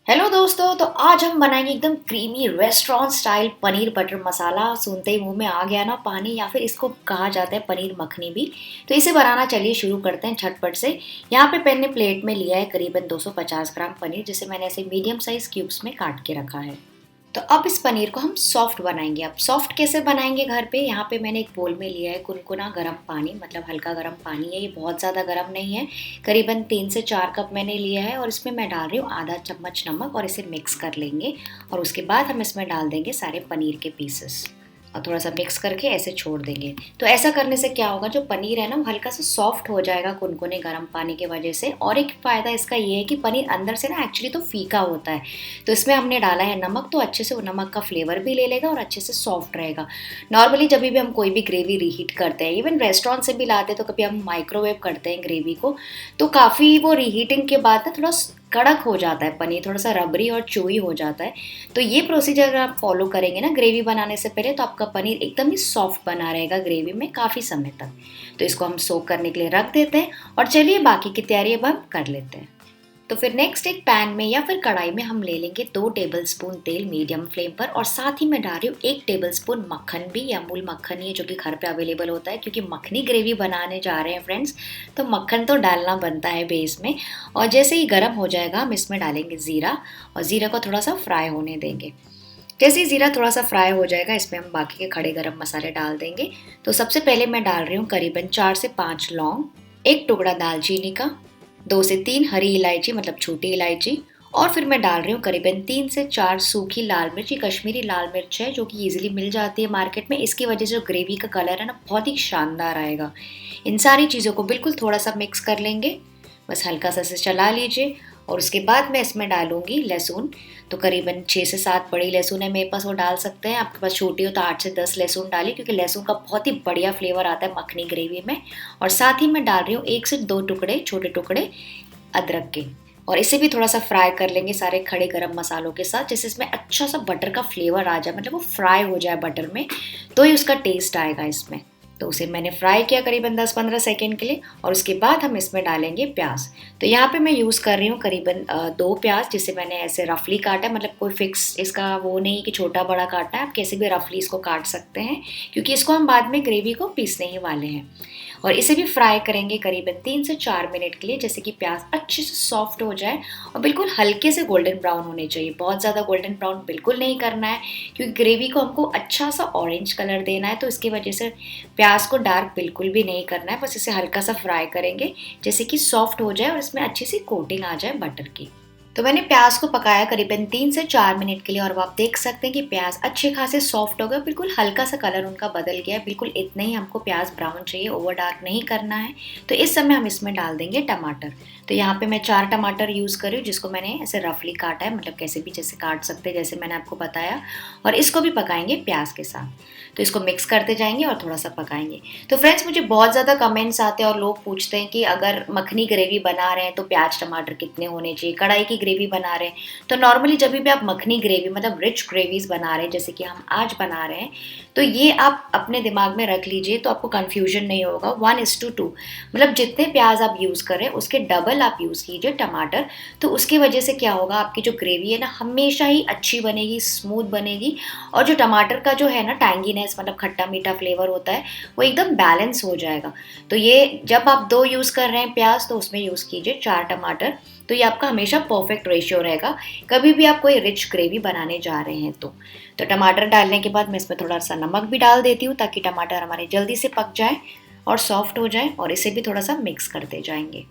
Hello दोस्तों, तो आज हम बनाएंगे एकदम creamy restaurant style paneer butter masala. सुनते ही मुंह में आ गया ना पानी, या फिर इसको कहा जाता है पनीर मखनी भी। तो इसे बनाना चलिए शुरू करते हैं झटपट से। यहाँ पे मैंने प्लेट में लिया है करीबन 250 ग्राम पनीर, जिसे मैंने ऐसे मीडियम साइज क्यूब्स में काट के रखा है। तो अब इस पनीर को हम सॉफ्ट बनाएंगे। अब सॉफ्ट कैसे बनाएंगे घर पे, यहाँ पे मैंने एक बोल में लिया है गुनगुना गर्म पानी, मतलब हल्का गर्म पानी है, ये बहुत ज़्यादा गर्म नहीं है। करीबन 3 से 4 कप मैंने लिया है और इसमें मैं डाल रही हूँ आधा चम्मच नमक, और इसे मिक्स कर लेंगे। और उसके बाद हम इसमें डाल देंगे सारे पनीर के पीसेस और थोड़ा सा मिक्स करके ऐसे छोड़ देंगे। तो ऐसा करने से क्या होगा, जो पनीर है ना वो हल्का सा सॉफ्ट हो जाएगा गुनगुने गर्म पानी की वजह से। और एक फ़ायदा इसका ये है कि पनीर अंदर से ना एक्चुअली तो फीका होता है, तो इसमें हमने डाला है नमक, तो अच्छे से वो नमक का फ्लेवर भी ले लेगा और अच्छे से सॉफ्ट रहेगा। नॉर्मली जब भी हम कोई भी ग्रेवी रीहीट करते हैं, इवन रेस्टोरेंट से भी लाते हैं, तो कभी हम माइक्रोवेव करते हैं ग्रेवी को, तो काफ़ी वो रीहीटिंग के बाद ना थोड़ा कड़क हो जाता है पनीर, थोड़ा सा रबरी और चूई हो जाता है। तो ये प्रोसीजर अगर आप फॉलो करेंगे ना ग्रेवी बनाने से पहले, तो आपका पनीर एकदम ही सॉफ्ट बना रहेगा ग्रेवी में काफ़ी समय तक। तो इसको हम सोक करने के लिए रख देते हैं और चलिए बाकी की तैयारी अब हम कर लेते हैं। तो फिर नेक्स्ट एक पैन में या फिर कढ़ाई में हम ले लेंगे 2 टेबलस्पून तेल मीडियम फ्लेम पर, और साथ ही मैं डाल रही हूँ 1 टेबलस्पून मक्खन भी, या अमूल मक्खन ही है जो कि घर पे अवेलेबल होता है, क्योंकि मखनी ग्रेवी बनाने जा रहे हैं फ्रेंड्स, तो मक्खन तो डालना बनता है बेस में। और जैसे ही गर्म हो जाएगा हम इसमें डालेंगे ज़ीरा, और ज़ीरा को थोड़ा सा फ्राई होने देंगे। जैसे ही ज़ीरा थोड़ा सा फ्राई हो जाएगा, इसमें हम बाकी के खड़े गरम मसाले डाल देंगे। तो सबसे पहले मैं डाल रही हूँ करीबन 4 से 5 लौंग, एक टुकड़ा दालचीनी का, 2 से 3 हरी इलायची मतलब छोटी इलायची, और फिर मैं डाल रही हूँ करीबन 3 से 4 सूखी लाल मिर्च। ये कश्मीरी लाल मिर्च है जो कि इजीली मिल जाती है मार्केट में। इसकी वजह से जो ग्रेवी का कलर है ना बहुत ही शानदार आएगा। इन सारी चीज़ों को बिल्कुल थोड़ा सा मिक्स कर लेंगे, बस हल्का सा इसे चला लीजिए। और उसके बाद मैं इसमें डालूंगी लहसुन। तो करीबन 6 से 7 बड़ी लहसुन है मेरे पास, वो डाल सकते हैं। आपके पास छोटी हो तो 8 से 10 लहसुन डालिए, क्योंकि लहसुन का बहुत ही बढ़िया फ्लेवर आता है मखनी ग्रेवी में। और साथ ही मैं डाल रही हूँ 1 से 2 टुकड़े छोटे टुकड़े अदरक के, और इसे भी थोड़ा सा फ्राई कर लेंगे सारे खड़े गरम मसालों के साथ, जिससे इसमें अच्छा सा बटर का फ्लेवर आ जाए, मतलब वो फ्राई हो जाए बटर में, तो ही उसका टेस्ट आएगा इसमें। तो उसे मैंने फ्राई किया करीबन 10-15 सेकेंड के लिए, और उसके बाद हम इसमें डालेंगे प्याज। तो यहाँ पे मैं यूज़ कर रही हूँ करीबन 2 प्याज, जिसे मैंने ऐसे रफली काटा, मतलब कोई फिक्स इसका वो नहीं कि छोटा बड़ा काटना है, आप कैसे भी रफली इसको काट सकते हैं, क्योंकि इसको हम बाद में ग्रेवी को पीसने ही वाले हैं। और इसे भी फ्राई करेंगे करीबन 3 से 4 मिनट के लिए, जैसे कि प्याज अच्छे से सॉफ्ट हो जाए और बिल्कुल हल्के से गोल्डन ब्राउन होने चाहिए। बहुत ज़्यादा गोल्डन ब्राउन बिल्कुल नहीं करना है, क्योंकि ग्रेवी को हमको अच्छा सा ऑरेंज कलर देना है, तो इसकी वजह से प्याज को डार्क बिल्कुल भी नहीं करना है, बस इसे हल्का सा फ्राई करेंगे जैसे कि सॉफ्ट हो जाए और इसमें अच्छी सी कोटिंग आ जाए बटर की। तो मैंने प्याज को पकाया करीबन 3 से 4 मिनट के लिए, और अब आप देख सकते हैं कि प्याज अच्छे खासे सॉफ्ट हो गए, बिल्कुल हल्का सा कलर उनका बदल गया है। बिल्कुल इतना ही हमको प्याज ब्राउन चाहिए, ओवर डार्क नहीं करना है। तो इस समय हम इसमें डाल देंगे टमाटर। तो यहाँ पे मैं 4 टमाटर यूज़ कर रही हूँ, जिसको मैंने ऐसे रफली काटा है, मतलब कैसे भी जैसे काट सकते हैं जैसे मैंने आपको बताया। और इसको भी पकाएंगे प्याज के साथ। तो इसको मिक्स करते जाएंगे और थोड़ा सा पकाएंगे। तो फ्रेंड्स, मुझे बहुत ज़्यादा कमेंट्स आते हैं और लोग पूछते हैं कि अगर मखनी ग्रेवी बना रहे हैं तो प्याज टमाटर कितने होने चाहिए, कढ़ाई की ग्रेवी बना रहे हैं। तो नॉर्मली जब भी आप मखनी ग्रेवी मतलब रिच ग्रेवीज बना रहे हैं, जैसे कि हम आज बना रहे हैं, तो ये आप अपने दिमाग में रख लीजिए, तो आपको कन्फ्यूजन नहीं होगा। 1:2, मतलब जितने प्याज आप यूज़ करें उसके डबल आप यूज़ कीजिए टमाटर। तो उसकी वजह से क्या होगा, आपकी जो ग्रेवी है ना हमेशा ही अच्छी बनेगी, स्मूथ बनेगी। और जो टमाटर का जो है ना टैंगीनेस, मतलब खट्टा मीठा फ्लेवर होता है, वो एकदम बैलेंस हो जाएगा। तो ये जब आप 2 यूज़ कर रहे हैं प्याज, तो उसमें यूज़ कीजिए 4 टमाटर। तो ये आपका हमेशा परफेक्ट रेशियो रहेगा, कभी भी आप कोई रिच ग्रेवी बनाने जा रहे हैं तो टमाटर डालने के बाद मैं इसमें थोड़ा सा नमक भी डाल देती हूँ, ताकि टमाटर हमारे जल्दी से पक जाए और सॉफ्ट हो जाए। और इसे भी थोड़ा सा मिक्स करते जाएंगे।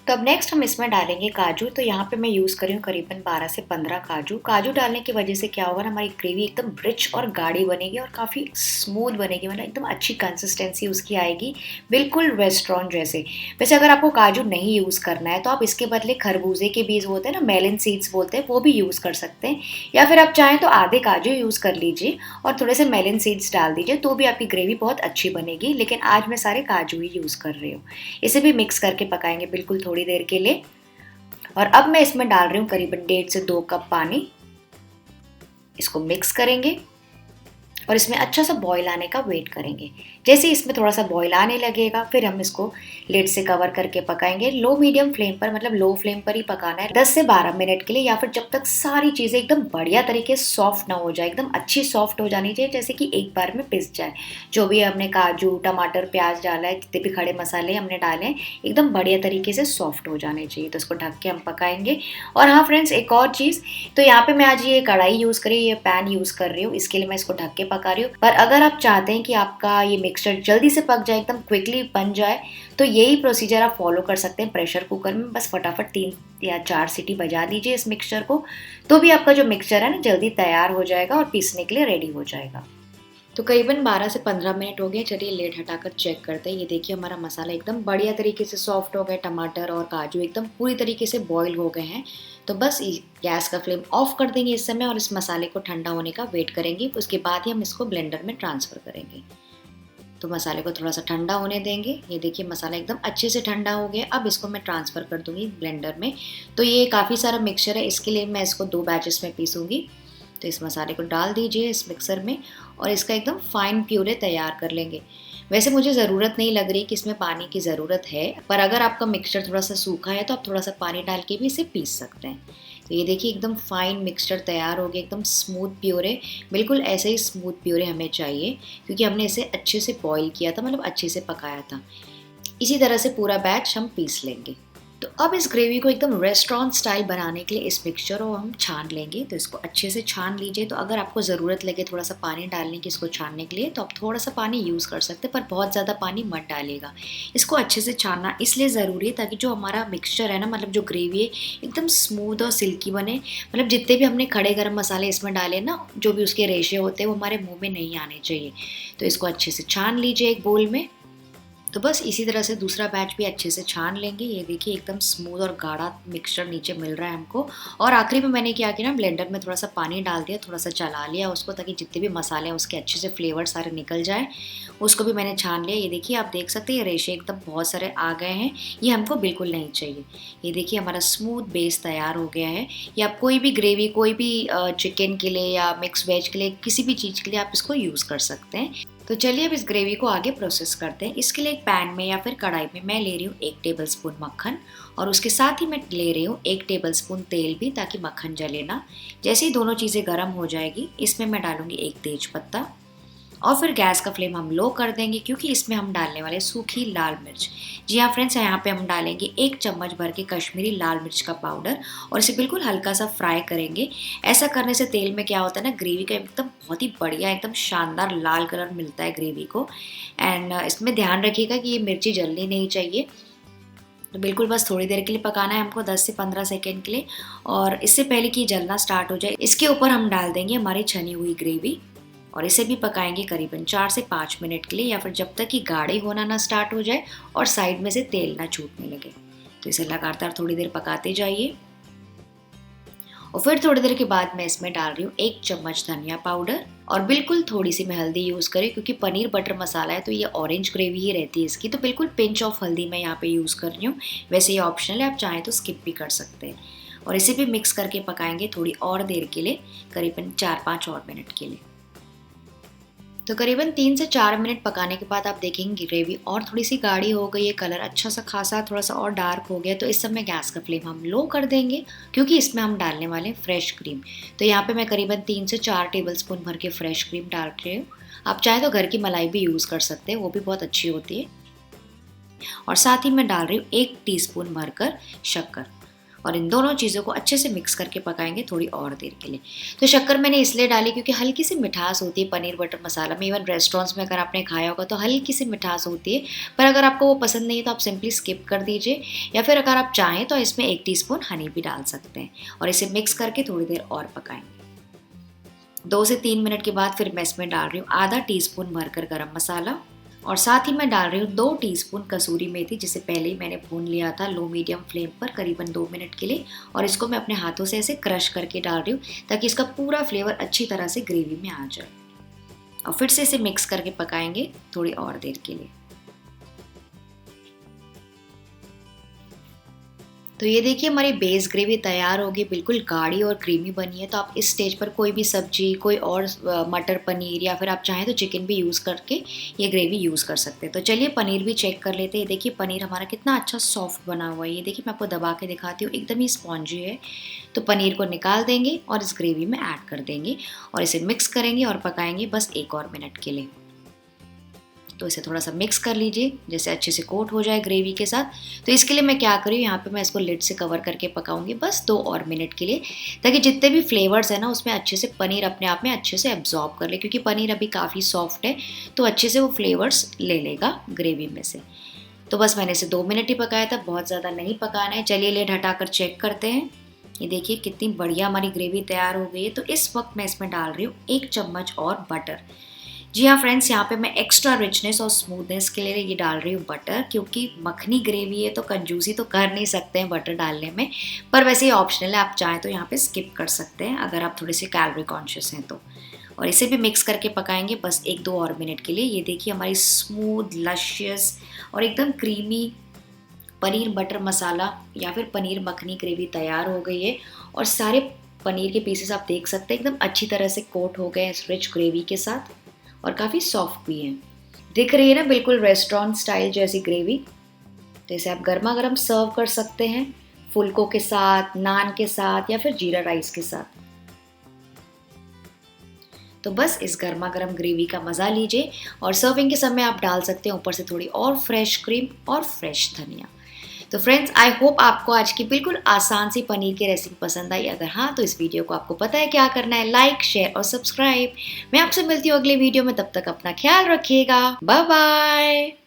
तो अब नेक्स्ट हम इसमें डालेंगे काजू। तो यहाँ पे मैं यूज़ कर रही हूँ करीबन 12 से 15 काजू। काजू डालने की वजह से क्या होगा ना, हमारी ग्रेवी एकदम रिच और गाढ़ी बनेगी और काफ़ी स्मूथ बनेगी, मतलब एकदम अच्छी कंसिस्टेंसी उसकी आएगी, बिल्कुल रेस्टोरेंट जैसे। वैसे अगर आपको काजू नहीं यूज़ करना है तो आप इसके बदले खरबूजे के बीज होते हैं ना, मेलन सीड्स बोलते हैं, वो भी यूज़ कर सकते हैं। या फिर आप चाहें तो आधे काजू यूज़ कर लीजिए और थोड़े से मेलन सीड्स डाल दीजिए, तो भी आपकी ग्रेवी बहुत अच्छी बनेगी। लेकिन आज मैं सारे काजू ही यूज़ कर रही हूँ। इसे भी मिक्स करके पकाएंगे बिल्कुल थोड़ी देर के लिए। और अब मैं इसमें डाल रही हूँ करीबन 1.5 से 2 कप पानी। इसको मिक्स करेंगे और इसमें अच्छा सा बॉईल आने का वेट करेंगे। जैसे इसमें थोड़ा सा बॉईल आने लगेगा फिर हम इसको लिड से कवर करके पकाएंगे। लो मीडियम फ्लेम पर, मतलब लो फ्लेम पर ही पकाना है 10 से 12 मिनट के लिए, या फिर जब तक सारी चीज़ें एकदम बढ़िया तरीके से सॉफ्ट ना हो जाए, एकदम अच्छी सॉफ्ट हो जानी चाहिए, जैसे कि एक बार में पिस जाए। जो भी हमने काजू, टमाटर, प्याज डाला है, जितने भी खड़े मसाले हमने डाले हैं, एकदम बढ़िया तरीके से सॉफ्ट हो जाने चाहिए। तो इसको ढक के हम पकाएंगे। और हाँ फ्रेंड्स, एक और चीज़, तो यहाँ पे मैं आज ये कढ़ाई यूज़ कर रही हूँ, ये पैन यूज़ कर रही हूँ, इसके लिए मैं इसको ढक के पका रही हूँ। पर अगर आप चाहते हैं कि आपका ये मिक्सचर जल्दी से पक जाए, एकदम क्विकली बन जाए, तो यही प्रोसीजर आप फॉलो कर सकते हैं प्रेशर कुकर में। बस फटाफट 3 या 4 सीटी बजा दीजिए इस मिक्सचर को, तो भी आपका जो मिक्सचर है ना जल्दी तैयार हो जाएगा और पीसने के लिए रेडी हो जाएगा। तो करीबन 12 से 15 मिनट हो गए। चलिए लेड हटाकर चेक करते हैं। ये देखिए हमारा मसाला एकदम बढ़िया तरीके से सॉफ्ट हो गया, टमाटर और काजू एकदम पूरी तरीके से बॉईल हो गए हैं। तो बस गैस का फ्लेम ऑफ कर देंगे इस समय और इस मसाले को ठंडा होने का वेट करेंगे। उसके बाद ही हम इसको ब्लेंडर में ट्रांसफ़र करेंगे। तो मसाले को थोड़ा सा ठंडा होने देंगे। ये देखिए मसाला एकदम अच्छे से ठंडा हो गया। अब इसको मैं ट्रांसफ़र कर दूँगी ब्लेंडर में। तो ये काफ़ी सारा मिक्सचर है, इसके लिए मैं इसको 2 बैचेस में पीसूँगी। तो इस मसाले को डाल दीजिए इस मिक्सर में और इसका एकदम फाइन प्यूरे तैयार कर लेंगे। वैसे मुझे ज़रूरत नहीं लग रही कि इसमें पानी की ज़रूरत है, पर अगर आपका मिक्सचर थोड़ा सा सूखा है तो आप थोड़ा सा पानी डाल के भी इसे पीस सकते हैं। तो ये देखिए एकदम फाइन मिक्सचर तैयार हो गया, एकदम स्मूथ प्यूरे। बिल्कुल ऐसे ही स्मूथ प्यूरे हमें चाहिए, क्योंकि हमने इसे अच्छे से बॉईल किया था, मतलब अच्छे से पकाया था। इसी तरह से पूरा बैच हम पीस लेंगे। तो अब इस ग्रेवी को एकदम रेस्टोरेंट स्टाइल बनाने के लिए इस मिक्सचर को हम छान लेंगे। तो इसको अच्छे से छान लीजिए। तो अगर आपको ज़रूरत लगे थोड़ा सा पानी डालने की इसको छानने के लिए, तो आप थोड़ा सा पानी यूज़ कर सकते हैं, पर बहुत ज़्यादा पानी मत डालिएगा। इसको अच्छे से छानना इसलिए ज़रूरी है ताकि जो हमारा मिक्सचर है ना, मतलब जो ग्रेवी है, एकदम स्मूथ और सिल्की बने। मतलब जितने भी हमने खड़े गरम मसाले इसमें डाले ना, जो भी उसके रेशे होते हैं, वो हमारे मुँह में नहीं आने चाहिए। तो इसको अच्छे से छान लीजिए एक बोल में। तो बस इसी तरह से दूसरा बैच भी अच्छे से छान लेंगे। ये देखिए एकदम स्मूथ और गाढ़ा मिक्सचर नीचे मिल रहा है हमको। और आखिरी में मैंने क्या किया ना, ब्लेंडर में थोड़ा सा पानी डाल दिया, थोड़ा सा चला लिया उसको, ताकि जितने भी मसाले हैं उसके अच्छे से फ्लेवर सारे निकल जाए। उसको भी मैंने छान लिया। ये देखिए आप देख सकते हैं ये रेशे एकदम बहुत सारे आ गए हैं, ये हमको बिल्कुल नहीं चाहिए। ये देखिए हमारा स्मूथ बेस तैयार हो गया है। या आप कोई भी ग्रेवी, कोई भी चिकन के लिए या मिक्स वेज के लिए, किसी भी चीज़ के लिए आप इसको यूज़ कर सकते हैं। तो चलिए अब इस ग्रेवी को आगे प्रोसेस करते हैं। इसके लिए एक पैन में या फिर कढ़ाई में मैं ले रही हूँ 1 टेबलस्पून मक्खन, और उसके साथ ही मैं ले रही हूँ 1 टेबलस्पून तेल भी, ताकि मक्खन जले ना। जैसे ही दोनों चीज़ें गर्म हो जाएगी, इसमें मैं डालूंगी 1 तेज पत्ता, और फिर गैस का फ्लेम हम लो कर देंगे, क्योंकि इसमें हम डालने वाले सूखी लाल मिर्च। जी हाँ फ्रेंड्स, यहाँ पे हम डालेंगे 1 चम्मच भर के कश्मीरी लाल मिर्च का पाउडर, और इसे बिल्कुल हल्का सा फ्राई करेंगे। ऐसा करने से तेल में क्या होता है ना, ग्रेवी का एकदम बहुत ही बढ़िया, एकदम शानदार लाल कलर मिलता है ग्रेवी को। एंड इसमें ध्यान रखिएगा कि ये मिर्ची जलनी नहीं चाहिए। तो बिल्कुल बस थोड़ी देर के लिए पकाना है हमको, 10 से 15 सेकेंड के लिए। और इससे पहले कि जलना स्टार्ट हो जाए, इसके ऊपर हम डाल देंगे हमारी छनी हुई ग्रेवी, और इसे भी पकाएंगे करीबन 4 से 5 मिनट के लिए, या फिर जब तक कि गाढ़ी होना ना स्टार्ट हो जाए और साइड में से तेल ना छूटने लगे। तो इसे लगातार थोड़ी देर पकाते जाइए। और फिर थोड़ी देर के बाद मैं इसमें डाल रही हूँ 1 चम्मच धनिया पाउडर, और बिल्कुल थोड़ी सी मैं हल्दी यूज़ करी, क्योंकि पनीर बटर मसाला है तो ये ऑरेंज ग्रेवी ही रहती है इसकी। तो बिल्कुल पिंच ऑफ हल्दी मैं यहाँ पे यूज़ कर रही हूँ। वैसे ये ऑप्शनल है, आप चाहें तो स्किप भी कर सकते हैं। और इसे भी मिक्स करके पकाएंगे थोड़ी और देर के लिए, करीबन 4-5 और मिनट के लिए। तो करीबन 3 से 4 मिनट पकाने के बाद आप देखेंगे ग्रेवी और थोड़ी सी गाढ़ी हो गई है, कलर अच्छा सा खासा थोड़ा सा और डार्क हो गया। तो इस समय गैस का फ्लेम हम लो कर देंगे, क्योंकि इसमें हम डालने वाले हैं फ्रेश क्रीम। तो यहाँ पे मैं करीबन 3 से 4 टेबलस्पून भर के फ्रेश क्रीम डाल रही हूँ। आप चाहे तो घर की मलाई भी यूज़ कर सकते हैं, वो भी बहुत अच्छी होती है। और साथ ही मैं डाल रही हूँ 1 टीस्पून भरकर शक्कर, और इन दोनों चीज़ों को अच्छे से मिक्स करके पकाएंगे थोड़ी और देर के लिए। तो शक्कर मैंने इसलिए डाली क्योंकि हल्की सी मिठास होती है पनीर बटर मसाला में। इवन रेस्टोरेंट्स में अगर आपने खाया होगा तो हल्की सी मिठास होती है, पर अगर आपको वो पसंद नहीं है तो आप सिंपली स्किप कर दीजिए, या फिर अगर आप चाहें तो इसमें 1 टीस्पून हनी भी डाल सकते हैं। और इसे मिक्स करके थोड़ी देर और पकाएंगे। 2 से 3 मिनट के बाद फिर मैं इसमें डाल रही हूँ आधा टीस्पून भरकर गरम मसाला, और साथ ही मैं डाल रही हूँ 2 टीस्पून कसूरी मेथी, जिसे पहले ही मैंने भून लिया था लो मीडियम फ्लेम पर करीबन 2 मिनट के लिए। और इसको मैं अपने हाथों से ऐसे क्रश करके डाल रही हूँ, ताकि इसका पूरा फ्लेवर अच्छी तरह से ग्रेवी में आ जाए। और फिर से इसे मिक्स करके पकाएंगे थोड़ी और देर के लिए। तो ये देखिए हमारी बेस ग्रेवी तैयार होगी, बिल्कुल गाढ़ी और क्रीमी बनी है। तो आप इस स्टेज पर कोई भी सब्जी, कोई और मटर पनीर या फिर आप चाहें तो चिकन भी यूज़ करके ये ग्रेवी यूज़ कर सकते हैं। तो चलिए पनीर भी चेक कर लेते हैं। ये देखिए पनीर हमारा कितना अच्छा सॉफ्ट बना हुआ है। ये देखिए मैं आपको दबा के दिखाती हूँ, एकदम ही स्पॉन्जी है। तो पनीर को निकाल देंगे और इस ग्रेवी में ऐड कर देंगे और इसे मिक्स करेंगे और पकाएंगे बस 1 और मिनट के लिए। तो इसे थोड़ा सा मिक्स कर लीजिए, जैसे अच्छे से कोट हो जाए ग्रेवी के साथ। तो इसके लिए मैं क्या करूँ, यहाँ पे मैं इसको लिड से कवर करके पकाऊंगी बस 2 और मिनट के लिए, ताकि जितने भी फ्लेवर्स हैं ना उसमें अच्छे से पनीर अपने आप में अच्छे से एब्जॉर्ब कर ले, क्योंकि पनीर अभी काफ़ी सॉफ्ट है तो अच्छे से वो फ्लेवर्स ले लेगा ग्रेवी में से। तो बस मैंने इसे 2 मिनट ही पकाया था, बहुत ज़्यादा नहीं पकाना है। चलिए लिड हटाकर चेक करते हैं। ये देखिए कितनी बढ़िया हमारी ग्रेवी तैयार हो गई है। तो इस वक्त मैं इसमें डाल रही हूँ 1 चम्मच और बटर। जी हाँ फ्रेंड्स, यहाँ पे मैं एक्स्ट्रा रिचनेस और स्मूथनेस के लिए ये डाल रही हूँ बटर, क्योंकि मखनी ग्रेवी है तो कंजूसी तो कर नहीं सकते हैं बटर डालने में, पर वैसे ही ऑप्शनल है, आप चाहें तो यहाँ पे स्किप कर सकते हैं अगर आप थोड़े से कैलोरी कॉन्शियस हैं तो। और इसे भी मिक्स करके पकाएंगे बस 1-2 और मिनट के लिए। ये देखिए हमारी स्मूथ, लशियस और एकदम क्रीमी पनीर बटर मसाला या फिर पनीर मखनी ग्रेवी तैयार हो गई है। और सारे पनीर के पीसेस आप देख सकते हैं एकदम अच्छी तरह से कोट हो गए इस रिच ग्रेवी के साथ और काफ़ी सॉफ्ट भी हैं। दिख रही है ना बिल्कुल रेस्टोरेंट स्टाइल जैसी ग्रेवी। तो इसे आप गर्मा गर्म सर्व कर सकते हैं फुल्कों के साथ, नान के साथ या फिर जीरा राइस के साथ। तो बस इस गर्मा गर्म ग्रेवी का मज़ा लीजिए और सर्विंग के समय आप डाल सकते हैं ऊपर से थोड़ी और फ्रेश क्रीम और फ्रेश धनिया। तो फ्रेंड्स, आई होप आपको आज की बिल्कुल आसान सी पनीर की रेसिपी पसंद आई। अगर हाँ तो इस वीडियो को आपको पता है क्या करना है, लाइक, शेयर और सब्सक्राइब। मैं आपसे मिलती हूँ अगले वीडियो में, तब तक अपना ख्याल रखिएगा। Bye bye.